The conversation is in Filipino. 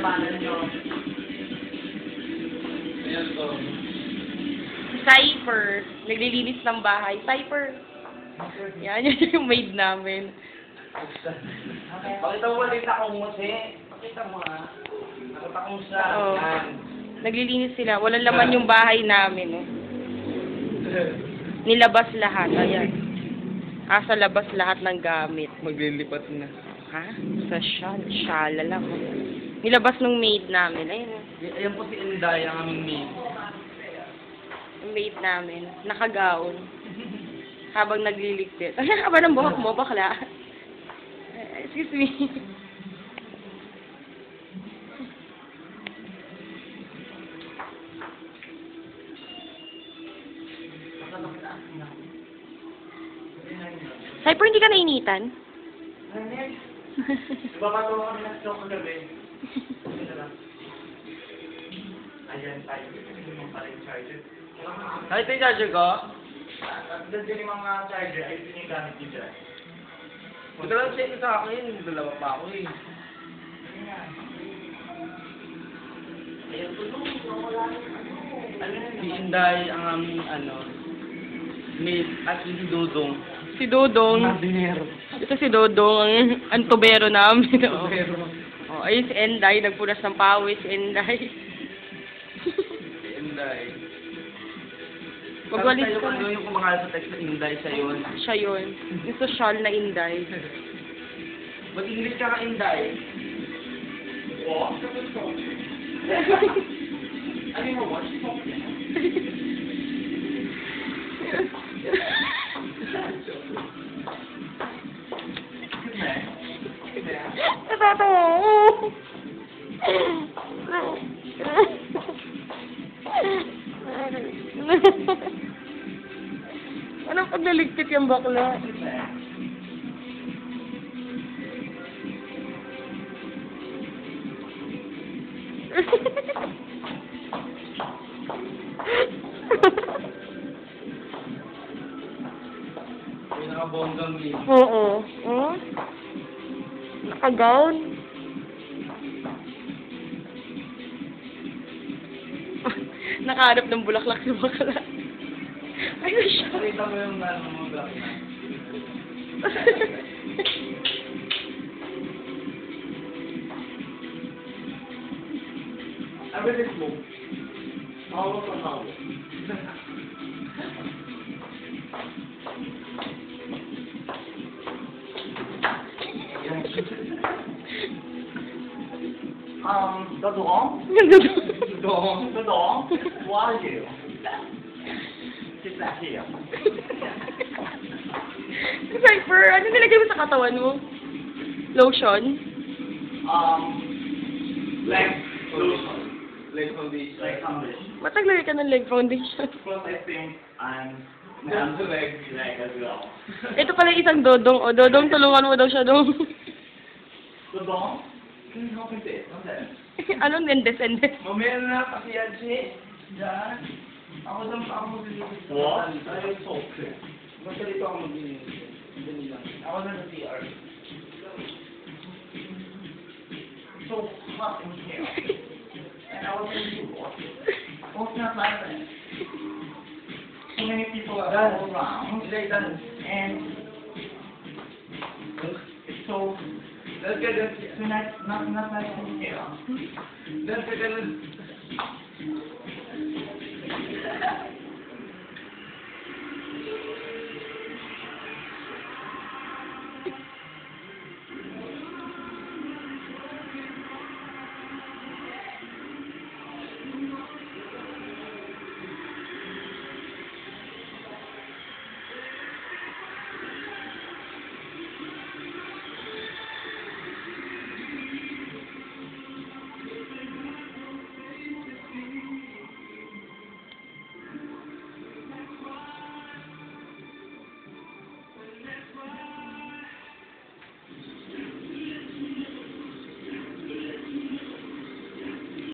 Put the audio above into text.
labanan nyo. Ayan to. Cypher. Naglilinis ng bahay. Cypher. Yan, yun yung maid namin. Pakita mo ulit akong musi. Pakita mo ha. Nakita kong sa. Oo. Naglilinis sila. Walang laman yung bahay namin. Oh. Nilabas lahat. Ayan. Sa labas lahat ng gamit. Maglilipat na. Ha? Sa shala lang. Nilabas ng maid namin. Ayun. Ayan po si Inday, ang aming maid. Yung maid namin. Nakagaon. Habang nagliligpit. Ay, haba ng buhok mo, bakla. Excuse me. Cypher, hindi ka nainitan? Diba patulong kami ng stroke kagabi? Ayan tayo. Hindi mo pala yung charger. Kahit yung charger ko? Doon din yung mga charger. Ayun din yung gamit niyo dyan. Punta lang siya sa akin. Dalawa pa ako eh. Ayan po doon. Si Inday ang aming maid at si Dudong. Si Dodong. Dinero. Ito si Dodong, ang tubero namin. Pero, Oh, ayun si Enday, nagpunas ng pawis si Enday. Inday. Magwalis ka. ka. Ano yung kumakala sa text na Inday siya yun? Siya yun. Yung social na Inday. Mag-English ka ka, Inday. What? Ano yung what? Natatawa ako. Anong paglaligpit yung bakla? Pinaka-bonggang game. Oo. Oh? Naka-gown. Nakahanap ng bulaklak si bakla. Ayun siya. Nakita mo yung mga black na. I really smoke. How from now? Dodong? Dodong? Who are you? Sit back here. Cypher, ano nilagay mo sa katawan mo? Lotion? Leg lotion. Leg foundation. Leg foundation. Ba't naglagay ka ng leg foundation? Plus I think I'm the leg as well. Ito pala yung isang Dodong. O, Dodong, tulungan mo daw siya dong. Dodong? Can you help me this? What's that? Anong nendes-endes? Mamaya na, pakiyan siya. Diyan. Ako lang pa ako maglilinis. What? Ayaw soap. Basta dito ako maglilinis. Ako na sa CR. So hot in here. And I was thinking, what's not my friend? So many people are all around. And so let's get this. So not nice in here. Let's get this.